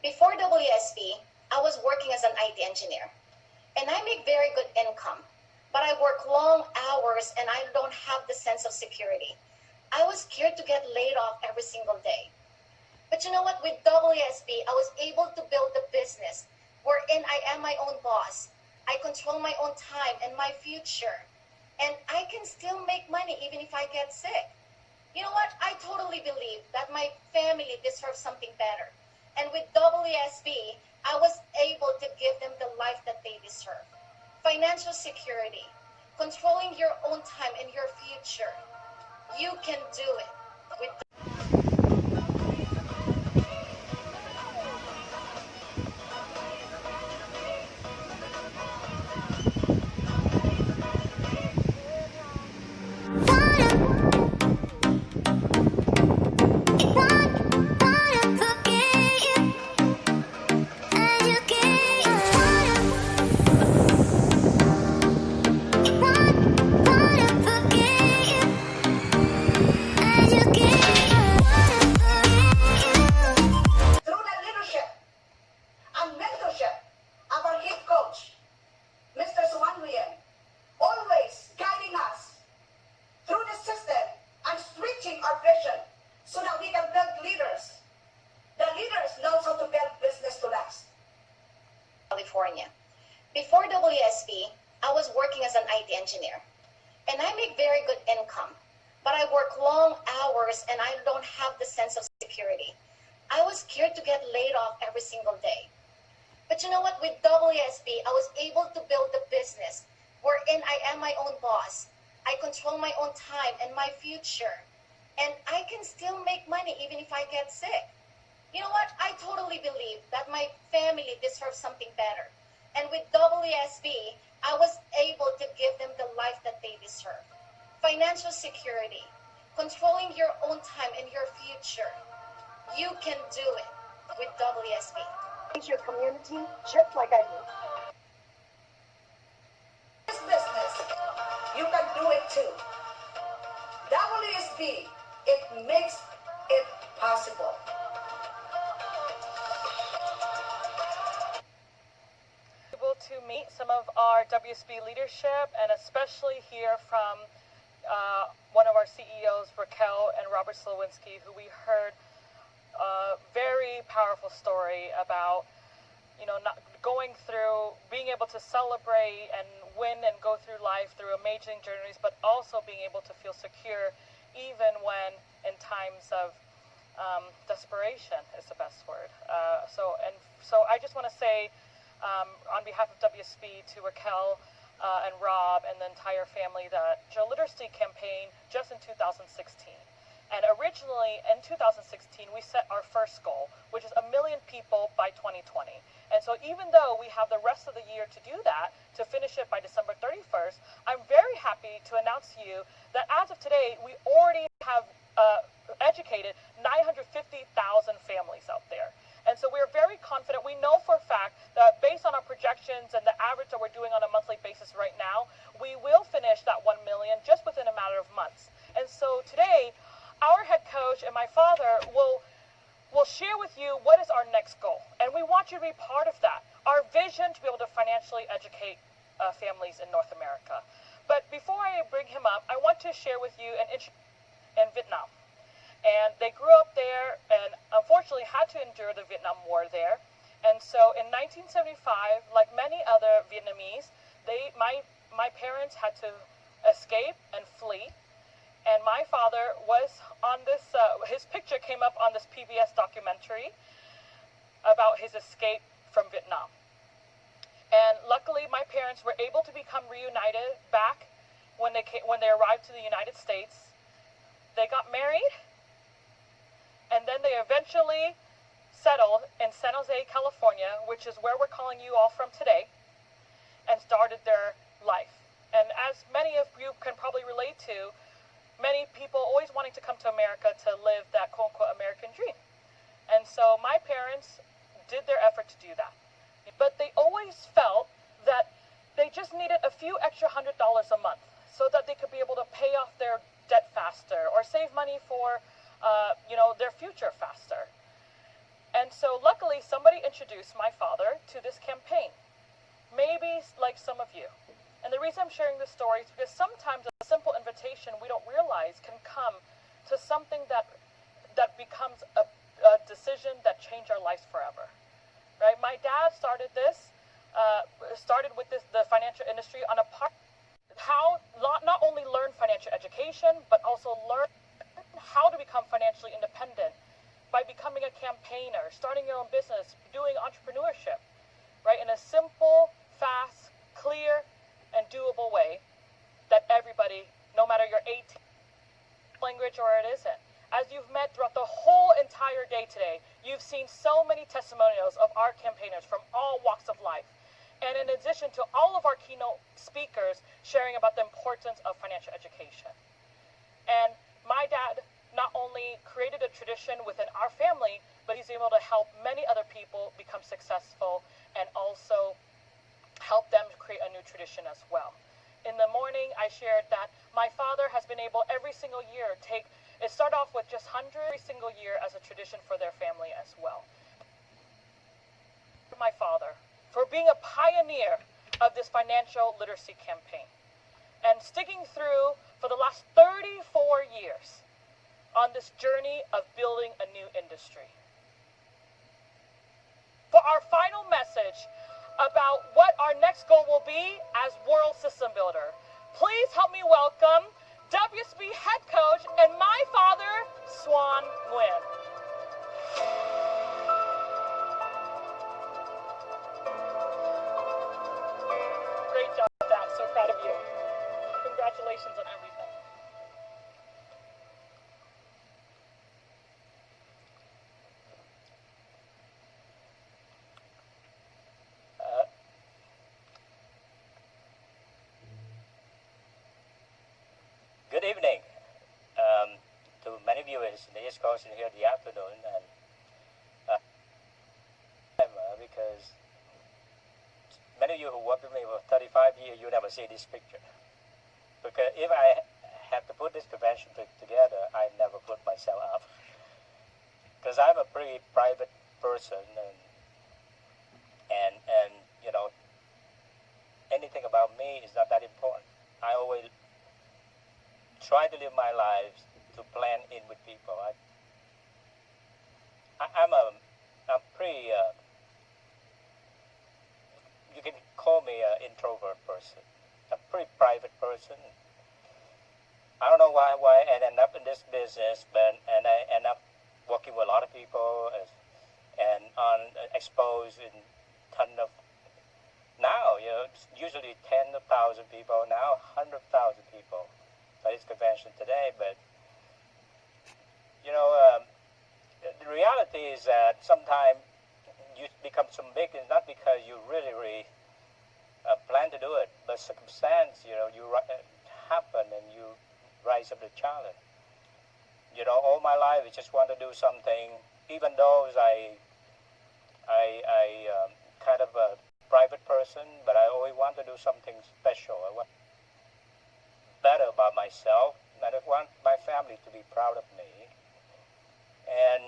Before WSP, I was working as an IT engineer, and I make very good income, but I work long hours and I don't have the sense of security. I was scared to get laid off every single day. But you know what? With WSP, I was able to build a business wherein I am my own boss. I control my own time and my future. And I can still make money even if I get sick. You know what? I totally believe that my family deserves something better. And with WSP, I was able to give them the life that they deserve. Financial security, controlling your own time and your future. You can do it with California. Before WSP, I was working as an IT engineer, and I make very good income, but I work long hours and I don't have the sense of security. I was scared to get laid off every single day. But you know what? With WSP, I was able to build a business wherein I am my own boss. I control my own time and my future, and I can still make money even if I get sick. You know what? I totally believe that my family deserves something better. And with WSP, I was able to give them the life that they deserve. Financial security, controlling your own time and your future. You can do it with WSP. Change your community just like I do. This business, you can do it too. WSP, it makes it possible. To meet some of our WSP leadership, and especially hear from one of our CEOs, Raquel and Robert Slowinski, who we heard a very powerful story about, not going through, being able to celebrate and win and go through life through amazing journeys, but also being able to feel secure even when in times of desperation is the best word. So I just want to say, on behalf of WSP, to Raquel and Rob and the entire family, the digital literacy campaign just in 2016. And originally in 2016, we set our first goal, which is 1 million people by 2020. And so even though we have the rest of the year to do that, to finish it by December 31st, I'm very happy to announce to you that as of today, we already have educated 950,000 families out there. And so we're very confident. We know for a fact that based on our projections and the average that we're doing on a monthly basis right now, we will finish that 1 million just within a matter of months. And so today, our head coach and my father will share with you what is our next goal. And we want you to be part of that. Our vision to be able to financially educate families in North America. But before I bring him up, I want to share with you an incident in Vietnam. And they grew up there and unfortunately had to endure the Vietnam War there. And so in 1975, like many other Vietnamese, my parents had to escape and flee. And my father was on this, his picture came up on this PBS documentary about his escape from Vietnam. And luckily my parents were able to become reunited back when they arrived to the United States. They got married. And then they eventually settled in San Jose, California, which is where we're calling you all from today, and started their life. And as many of you can probably relate to, many people always wanting to come to America to live that quote-unquote American dream. And so my parents did their effort to do that. But they always felt that they just needed a few extra $100 a month so that they could be able to pay off their debt faster or save money for their future faster. And so luckily somebody introduced my father to this campaign. Maybe like some of you. And the reason I'm sharing this story is because sometimes a simple invitation we don't realize can come to something that becomes a decision that change our lives forever. Right? My dad started with the financial industry on a part how not only learn financial education, but also learn how to become financially independent by becoming a campaigner, starting your own business, doing entrepreneurship, right? In a simple, fast, clear, and doable way that everybody, no matter your 18 language or it isn't, as you've met throughout the whole entire day today, you've seen so many testimonials of our campaigners from all walks of life. And in addition to all of our keynote speakers sharing about the importance of financial education. And my dad not only created a tradition within our family, but he's able to help many other people become successful and also help them create a new tradition as well. In the morning, I shared that my father has been able every single year it started off with just 100 every single year as a tradition for their family as well. My father for being a pioneer of this financial literacy campaign and sticking through for the last 34 years on this journey of building a new industry. For our final message about what our next goal will be as world system builder, please help me welcome WSB head coach and my father, XUAN Nguyen. Great job, Dad. So proud of you. Congratulations on everything. Good evening to many viewers in the East Coast and here in the afternoon. And because many of you who worked with me for 35 years, you never see this picture. Because if I had to put this convention together, I never put myself up. Because I'm a pretty private person, and you know, anything about me is not that important. I always try to live my life to blend in with people. I'm pretty. You can call me an introvert person. A pretty private person. I don't know why I ended up in this business, and I end up working with a lot of people and exposed in ton of. Now, usually 10,000 people. Now 100,000 people at this convention today. But the reality is that sometimes you become so big, it's not because you really plan to do it, but circumstance, happen and you rise up the challenge. All my life I just want to do something, even though I kind of a private person, but I always want to do something special. I want better about myself, and I want my family to be proud of me. And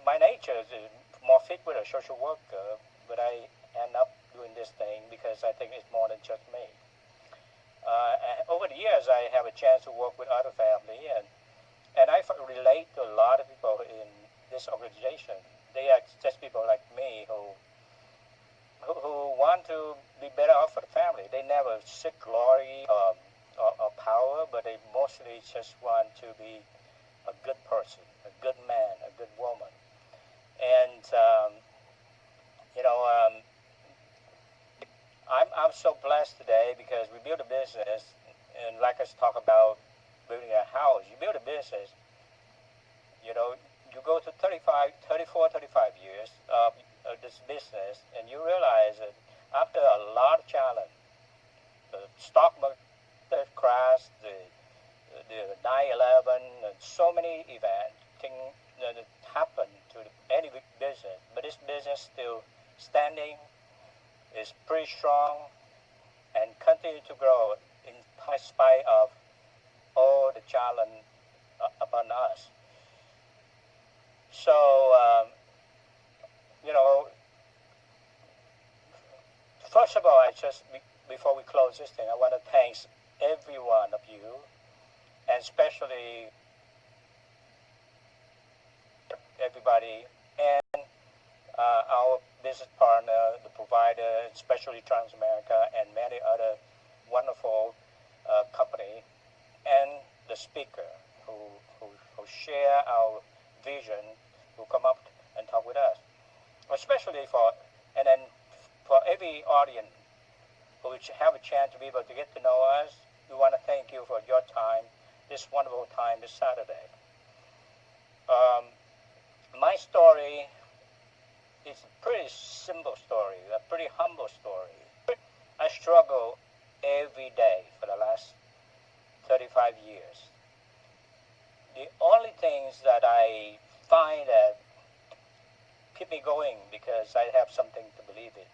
my nature is more fit with a social worker, but I end up doing this thing because I think it's more than just me. Over the years, I have a chance to work with other family, and I relate to a lot of people in this organization. They are just people like me who want to be better off for the family. They never seek glory or power, but they mostly just want to be a good person, a good man, a good woman. And I'm so blessed today because we built a business, and like us talk about building a house, you build a business, you go to 34, 35 years of this business, and you realize that after a lot of challenge, the stock market crash, the 9/11, and so many events that happen to any business, but this business still standing, is pretty strong, and continue to grow in spite of all the challenge upon us. So, you know, first of all, before we close this thing, I want to thank every one of you, and especially everybody, and our business partner, the provider, especially Transamerica, and many other wonderful company, and the speaker who share our vision, who come up and talk with us, especially and then for every audience who have a chance to be able to get to know us. We want to thank you for your time, this wonderful time this Saturday. My story is a pretty simple story, a pretty humble story. I struggle every day for the last 35 years. The only things that I find that keep me going because I have something to believe in.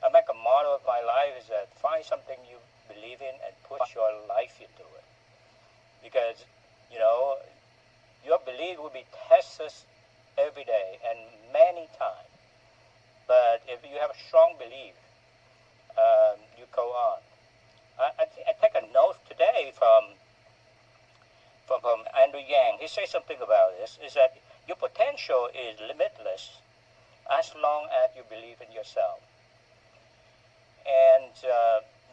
I make a motto of my life is that find something you believe in and put your life into it. Because, you know, your belief will be tested every day and many times. But if you have a strong belief, you go on. I take a note today from NGUYEN. He says something about this, is that your potential is limitless as long as you believe in yourself. And,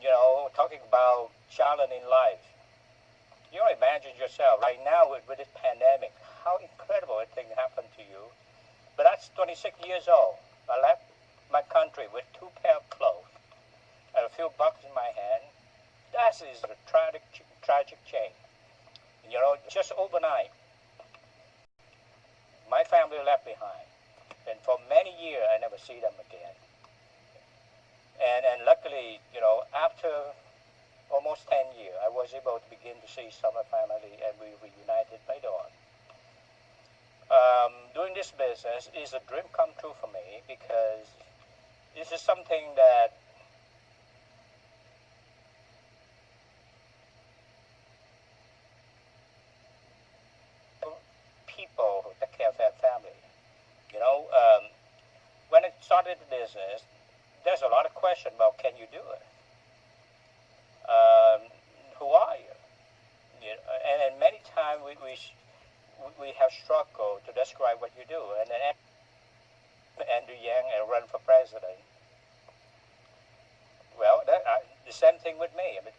you know, talking about challenge in life, you know, imagine yourself right now with this pandemic, how incredible a thing happened to you. But that's 26 years old. I left my country with 2 pair of clothes and a few bucks in my hand. That is a tragic change. You know, just overnight, my family left behind. And for many years, I never see them again. And luckily, you know, after almost 10 years, I was able to begin to see some of my family, and we reunited later on. Doing this business is a dream come true for me because this is something that people who take care of their family. You know, when I started the business, there's a lot of questions about can you do it? Who are you? You know, and many times we have struggled to describe what you do. And then NGUYEN and run for president. Well, the same thing with me. I mean,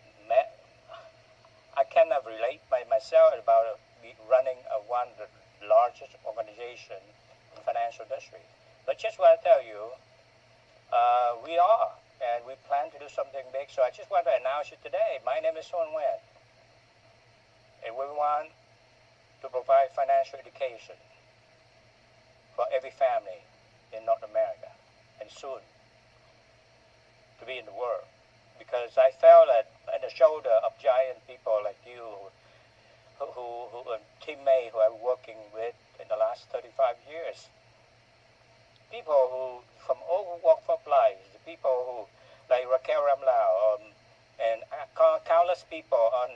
I cannot relate myself about running one of the largest organization in the financial industry. But just want to tell you, we are, and we plan to do something big. So I just want to announce it today. My name is XUAN, and we want to provide financial education for every family in North America, and soon to be in the world. Because I felt that on the shoulder of giant people like you, who are teammates who I'm working with in the last 35 years, people who from all walks of life, the people who like Raquel Ramlau, and countless people on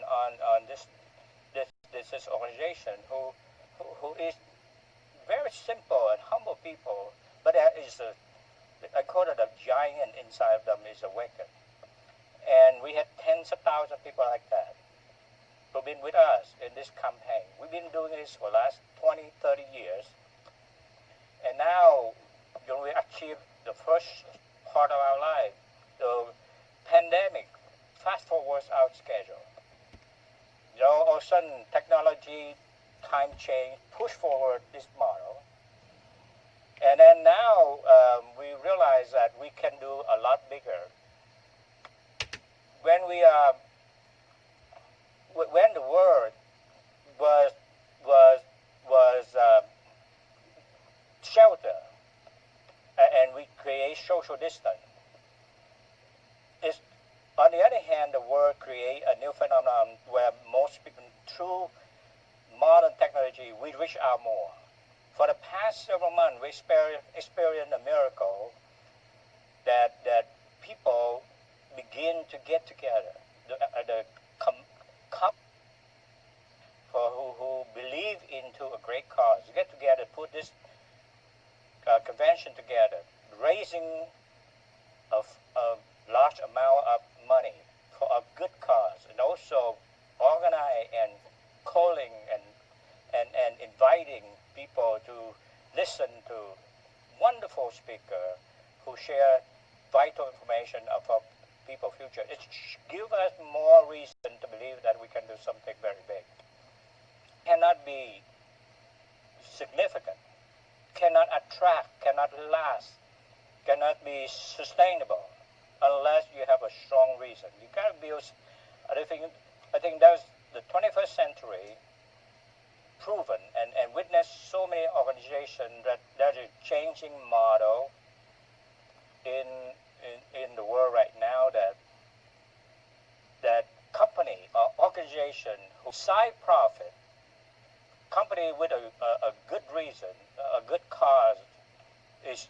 this organization who is very simple and humble people, but there is I call it a giant inside of them is awakened. And we had tens of thousands of people like that who've been with us in this campaign. We've been doing this for the last 20, 30 years. And now, you know, we achieved the first part of our life. The pandemic fast forwards our schedule. You know, all of a sudden, technology, time change, push forward this model. And then now we realize that we can do a lot bigger. When the world was shelter, and we create social distance, on the other hand, the world create a new phenomenon where most people, through modern technology, we reach out more. For the past several months, we experienced a miracle that people begin to get together. people who believe into a great cause get together, put this convention together, raising a large amount of money for a good cause, and also organize and calling and inviting people to listen to wonderful speaker who share vital information about people's future. It gives us more reason to believe that we can do something very big. Cannot be significant, cannot attract, cannot last, cannot be sustainable unless you have a strong reason. You gotta build. I think that's the 21st century proven and witnessed so many organizations that there's a changing model in the world right now that company or organization who side profit, company with a good reason, a good cause is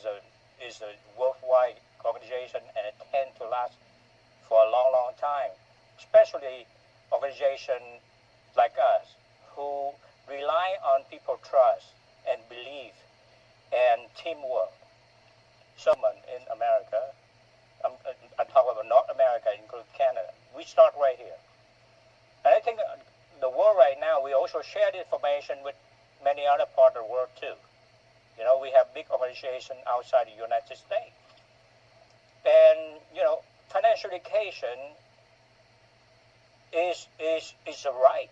a worthwhile organization, and it tends to last for a long time, especially organizations like us who rely on people trust and belief and teamwork. Someone in America, I'm talking about North America, including Canada, we start right here. And I think the world right now, we also share the information with many other parts of the world too. You know, we have big organizations outside the United States. And, you know, financial education is a right.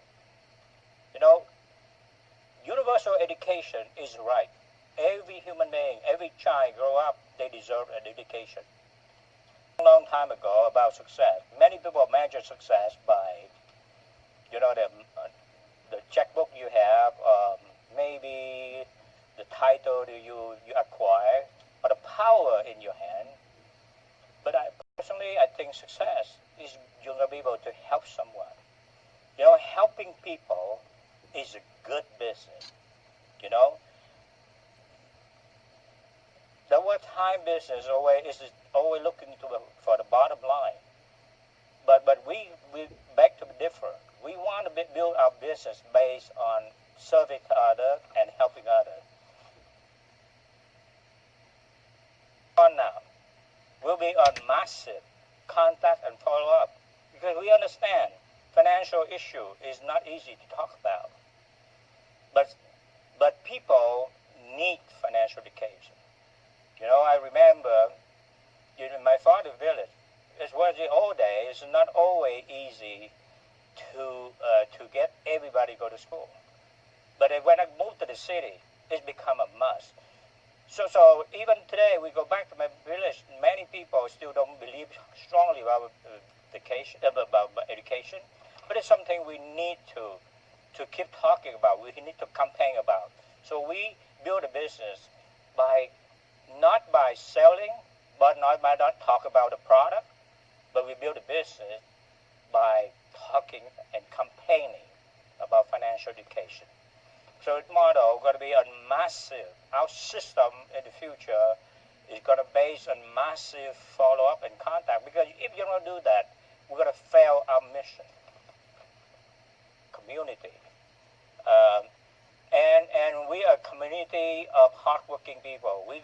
You know, universal education is a right. Every human being, every child grow up, they deserve an education. A long time ago about success, many people measure success by, you know, the checkbook you have, maybe the title that you acquire, or the power in your hand. But personally, I think success is you're going to be able to help someone. You know, helping people is a good business. You know, the wartime business is always looking for the bottom line. But we beg to differ. We want to build our business based on serving others and helping others. On now, we'll be on massive contact and follow up because we understand financial issue is not easy to talk about. But people need financial education. You know, I remember in my father's village, it was the old days, it's not always easy to get everybody to go to school. But when I moved to the city, it's become a must. So even today, we go back to my village, many people still don't believe strongly about education, but it's something we need to keep talking about, we need to campaign about. So we build a business not by selling, but not talk about the product, but we build a business by talking and campaigning about financial education. So its model going to be a massive, our system in the future is going to be based on massive follow-up and contact, because if you're going to do that, we're going to fail our mission. Community. And we are a community of hardworking people. We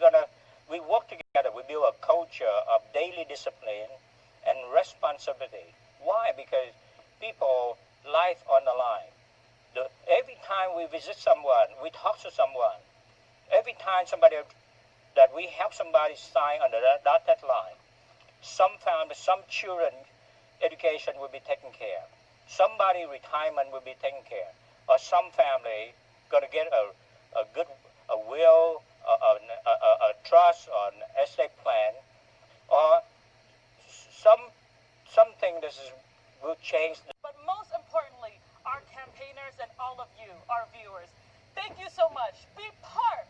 work together. We build a culture of daily discipline and responsibility. Why? Because people, life on the line. Every time we visit someone, we talk to someone. Every time that we help somebody sign on the dotted line, some family, some children, education will be taken care of. Somebody retirement will be taken care of. Or some family going to get a will, a trust, or an estate plan, or something that will change. But most importantly, our campaigners and all of you, our viewers, thank you so much. Be part